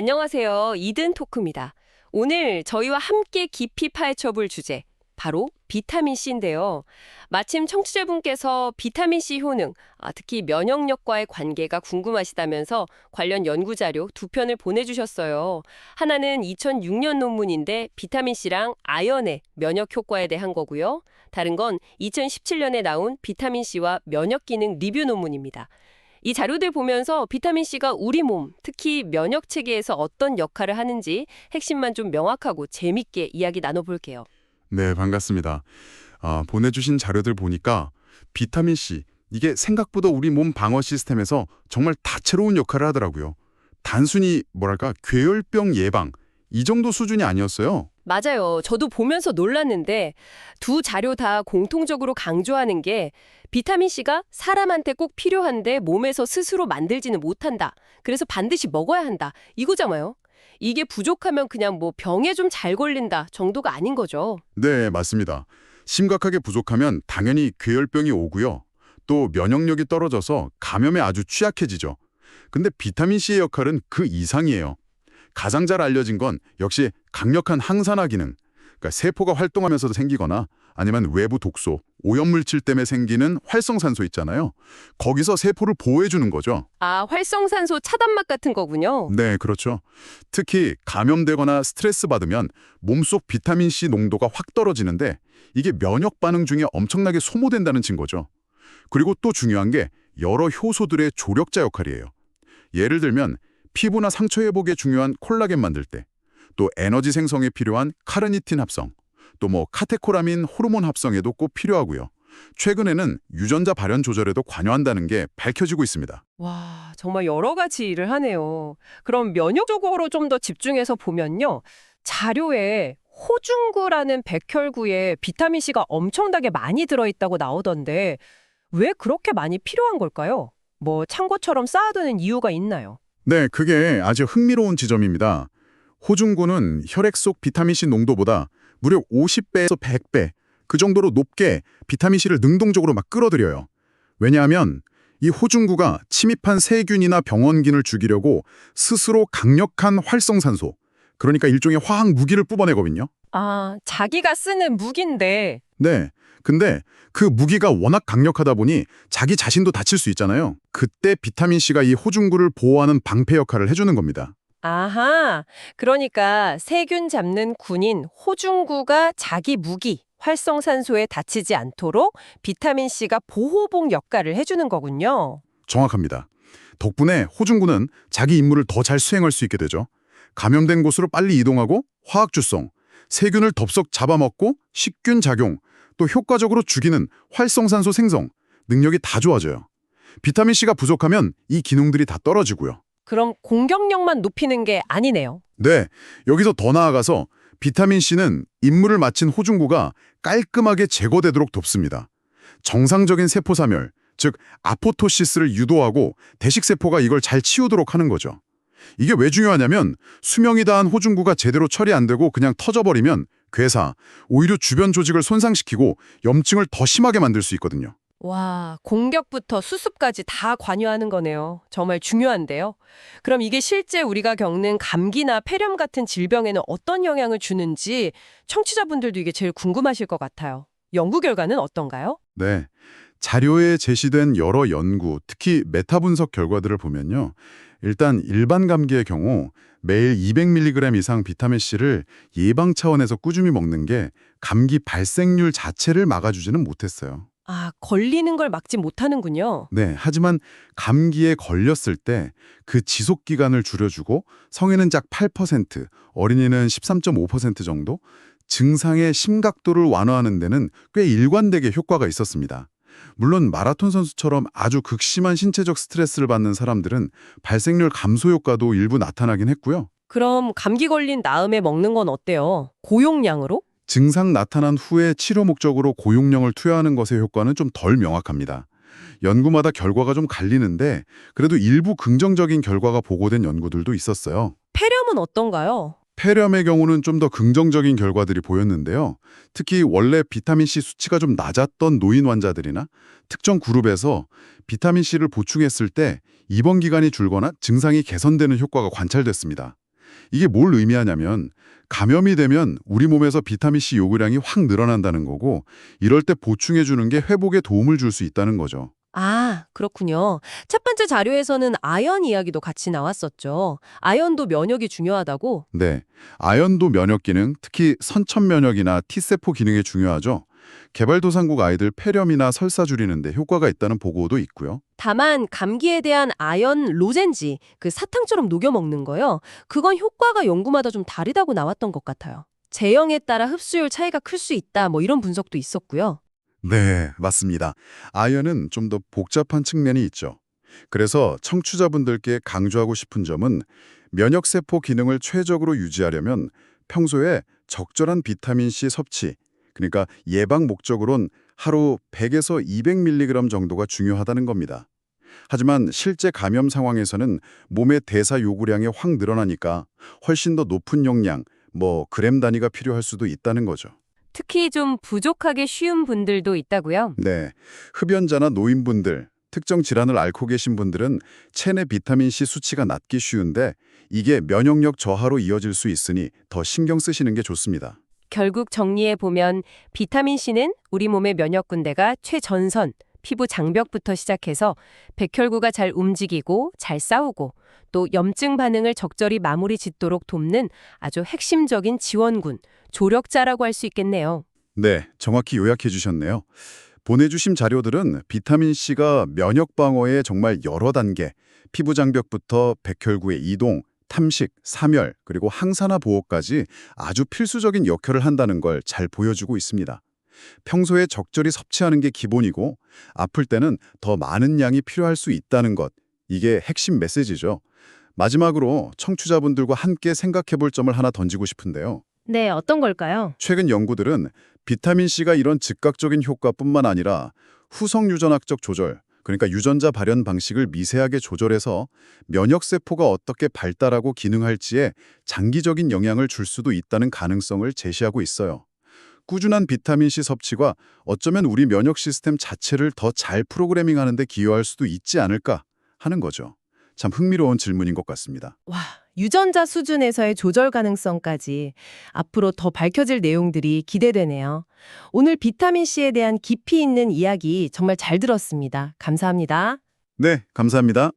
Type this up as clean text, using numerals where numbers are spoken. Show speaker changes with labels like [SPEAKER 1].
[SPEAKER 1] 안녕하세요. 이든 토크입니다. 오늘 저희와 함께 깊이 파헤쳐 볼 주제, 바로 비타민C인데요. 마침 청취자분께서 비타민C 효능, 특히 면역력과의 관계가 궁금하시다면서 관련 연구자료 두 편을 보내주셨어요. 하나는 2006년 논문인데 비타민C랑 아연의 면역 효과에 대한 거고요. 다른 건 2017년에 나온 비타민C와 면역기능 리뷰 논문입니다. 이 자료들 보면서 비타민C가 우리 몸, 특히 면역 체계에서 어떤 역할을 하는지 핵심만 좀 명확하고 재밌게 이야기 나눠볼게요.
[SPEAKER 2] 네, 반갑습니다. 보내주신 자료들 보니까 비타민C, 이게 생각보다 우리 몸 방어 시스템에서 정말 다채로운 역할을 하더라고요. 단순히 괴열병 예방, 이 정도 수준이 아니었어요.
[SPEAKER 1] 맞아요. 저도 보면서 놀랐는데 두 자료 다 공통적으로 강조하는 게 비타민C가 사람한테 꼭 필요한데 몸에서 스스로 만들지는 못한다. 그래서 반드시 먹어야 한다. 이거잖아요. 이게 부족하면 그냥 뭐 병에 좀 잘 걸린다 정도가 아닌 거죠.
[SPEAKER 2] 네, 맞습니다. 심각하게 부족하면 당연히 괴열병이 오고요. 또 면역력이 떨어져서 감염에 아주 취약해지죠. 근데 비타민C의 역할은 그 이상이에요. 가장 잘 알려진 건 역시 강력한 항산화 기능, 그러니까 세포가 활동하면서도 생기거나 아니면 외부 독소, 오염물질 때문에 생기는 활성산소 있잖아요. 거기서 세포를 보호해주는 거죠.
[SPEAKER 1] 활성산소 차단막 같은 거군요.
[SPEAKER 2] 네, 그렇죠. 특히 감염되거나 스트레스 받으면 몸속 비타민C 농도가 확 떨어지는데 이게 면역 반응 중에 엄청나게 소모된다는 증거죠. 그리고 또 중요한 게 여러 효소들의 조력자 역할이에요. 예를 들면 피부나 상처 회복에 중요한 콜라겐 만들 때, 또 에너지 생성에 필요한 카르니틴 합성, 또 카테코라민 호르몬 합성에도 꼭 필요하고요. 최근에는 유전자 발현 조절에도 관여한다는 게 밝혀지고 있습니다.
[SPEAKER 1] 와, 정말 여러 가지 일을 하네요. 그럼 면역적으로 좀 더 집중해서 보면요. 자료에 호중구라는 백혈구에 비타민C가 엄청나게 많이 들어있다고 나오던데 왜 그렇게 많이 필요한 걸까요? 뭐 창고처럼 쌓아두는 이유가 있나요?
[SPEAKER 2] 네, 그게 아주 흥미로운 지점입니다. 호중구는 혈액 속 비타민C 농도보다 무려 50배에서 100배, 그 정도로 높게 비타민C를 능동적으로 막 끌어들여요. 왜냐하면 이 호중구가 침입한 세균이나 병원균을 죽이려고 스스로 강력한 활성산소, 그러니까 일종의 화학 무기를 뿜어내거든요.
[SPEAKER 1] 자기가 쓰는 무기인데.
[SPEAKER 2] 네, 근데 그 무기가 워낙 강력하다 보니 자기 자신도 다칠 수 있잖아요. 그때 비타민C가 이 호중구를 보호하는 방패 역할을 해주는 겁니다.
[SPEAKER 1] 아하, 그러니까 세균 잡는 군인 호중구가 자기 무기, 활성산소에 다치지 않도록 비타민C가 보호복 역할을 해주는 거군요.
[SPEAKER 2] 정확합니다. 덕분에 호중구는 자기 임무를 더 잘 수행할 수 있게 되죠. 감염된 곳으로 빨리 이동하고 화학주성, 세균을 덥석 잡아먹고 식균 작용, 또 효과적으로 죽이는 활성산소 생성, 능력이 다 좋아져요. 비타민C가 부족하면 이 기능들이 다 떨어지고요.
[SPEAKER 1] 그럼 공격력만 높이는 게 아니네요.
[SPEAKER 2] 네, 여기서 더 나아가서 비타민C는 임무를 마친 호중구가 깔끔하게 제거되도록 돕습니다. 정상적인 세포사멸, 즉 아포토시스를 유도하고 대식세포가 이걸 잘 치우도록 하는 거죠. 이게 왜 중요하냐면 수명이 다한 호중구가 제대로 처리 안 되고 그냥 터져버리면 괴사, 오히려 주변 조직을 손상시키고 염증을 더 심하게 만들 수 있거든요.
[SPEAKER 1] 와, 공격부터 수습까지 다 관여하는 거네요. 정말 중요한데요. 그럼 이게 실제 우리가 겪는 감기나 폐렴 같은 질병에는 어떤 영향을 주는지 청취자분들도 이게 제일 궁금하실 것 같아요. 연구 결과는 어떤가요?
[SPEAKER 2] 네, 자료에 제시된 여러 연구, 특히 메타 분석 결과들을 보면요. 일단 일반 감기의 경우 매일 200mg 이상 비타민C를 예방 차원에서 꾸준히 먹는 게 감기 발생률 자체를 막아주지는 못했어요.
[SPEAKER 1] 걸리는 걸 막지 못하는군요.
[SPEAKER 2] 네, 하지만 감기에 걸렸을 때 그 지속 기간을 줄여주고 성인은 약 8%, 어린이는 13.5% 정도 증상의 심각도를 완화하는 데는 꽤 일관되게 효과가 있었습니다. 물론 마라톤 선수처럼 아주 극심한 신체적 스트레스를 받는 사람들은 발생률 감소 효과도 일부 나타나긴 했고요.
[SPEAKER 1] 그럼 감기 걸린 다음에 먹는 건 어때요? 고용량으로?
[SPEAKER 2] 증상 나타난 후에 치료 목적으로 고용량을 투여하는 것의 효과는 좀 덜 명확합니다. 연구마다 결과가 좀 갈리는데 그래도 일부 긍정적인 결과가 보고된 연구들도 있었어요.
[SPEAKER 1] 폐렴은 어떤가요?
[SPEAKER 2] 폐렴의 경우는 좀 더 긍정적인 결과들이 보였는데요. 특히 원래 비타민C 수치가 좀 낮았던 노인 환자들이나 특정 그룹에서 비타민C를 보충했을 때 입원 기간이 줄거나 증상이 개선되는 효과가 관찰됐습니다. 이게 뭘 의미하냐면 감염이 되면 우리 몸에서 비타민C 요구량이 확 늘어난다는 거고 이럴 때 보충해 주는 게 회복에 도움을 줄 수 있다는 거죠.
[SPEAKER 3] 아, 그렇군요. 첫 번째 자료에서는 아연 이야기도 같이 나왔었죠. 아연도 면역이 중요하다고?
[SPEAKER 2] 네. 아연도 면역 기능, 특히 선천 면역이나 T세포 기능에 중요하죠. 개발도상국 아이들 폐렴이나 설사 줄이는데 효과가 있다는 보고도 있고요.
[SPEAKER 3] 다만 감기에 대한 아연 로젠지, 그 사탕처럼 녹여 먹는 거요. 그건 효과가 연구마다 좀 다르다고 나왔던 것 같아요. 제형에 따라 흡수율 차이가 클 수 있다, 뭐 이런 분석도 있었고요.
[SPEAKER 2] 네, 맞습니다. 아연은 좀 더 복잡한 측면이 있죠. 그래서 청취자분들께 강조하고 싶은 점은 면역세포 기능을 최적으로 유지하려면 평소에 적절한 비타민C 섭취, 그러니까 예방 목적으론 하루 100에서 200mg 정도가 중요하다는 겁니다. 하지만 실제 감염 상황에서는 몸의 대사 요구량이 확 늘어나니까 훨씬 더 높은 용량, 그램 단위가 필요할 수도 있다는 거죠.
[SPEAKER 1] 특히 좀 부족하기 쉬운 분들도 있다고요?
[SPEAKER 2] 네, 흡연자나 노인분들, 특정 질환을 앓고 계신 분들은 체내 비타민C 수치가 낮기 쉬운데 이게 면역력 저하로 이어질 수 있으니 더 신경 쓰시는 게 좋습니다.
[SPEAKER 1] 결국 정리해보면 비타민C는 우리 몸의 면역군대가 최전선, 피부 장벽부터 시작해서 백혈구가 잘 움직이고 잘 싸우고 또 염증 반응을 적절히 마무리 짓도록 돕는 아주 핵심적인 지원군, 조력자라고 할 수 있겠네요.
[SPEAKER 2] 네, 정확히 요약해 주셨네요. 보내주신 자료들은 비타민C가 면역 방어의 정말 여러 단계, 피부 장벽부터 백혈구의 이동, 탐식, 사멸, 그리고 항산화 보호까지 아주 필수적인 역할을 한다는 걸 잘 보여주고 있습니다. 평소에 적절히 섭취하는 게 기본이고 아플 때는 더 많은 양이 필요할 수 있다는 것, 이게 핵심 메시지죠. 마지막으로 청취자분들과 함께 생각해 볼 점을 하나 던지고 싶은데요.
[SPEAKER 3] 네, 어떤 걸까요?
[SPEAKER 2] 최근 연구들은 비타민C가 이런 즉각적인 효과뿐만 아니라 후성 유전학적 조절, 그러니까 유전자 발현 방식을 미세하게 조절해서 면역세포가 어떻게 발달하고 기능할지에 장기적인 영향을 줄 수도 있다는 가능성을 제시하고 있어요. 꾸준한 비타민C 섭취가 어쩌면 우리 면역 시스템 자체를 더 잘 프로그래밍하는 데 기여할 수도 있지 않을까 하는 거죠. 참 흥미로운 질문인 것 같습니다.
[SPEAKER 3] 와, 유전자 수준에서의 조절 가능성까지 앞으로 더 밝혀질 내용들이 기대되네요. 오늘 비타민C에 대한 깊이 있는 이야기 정말 잘 들었습니다. 감사합니다.
[SPEAKER 2] 네, 감사합니다.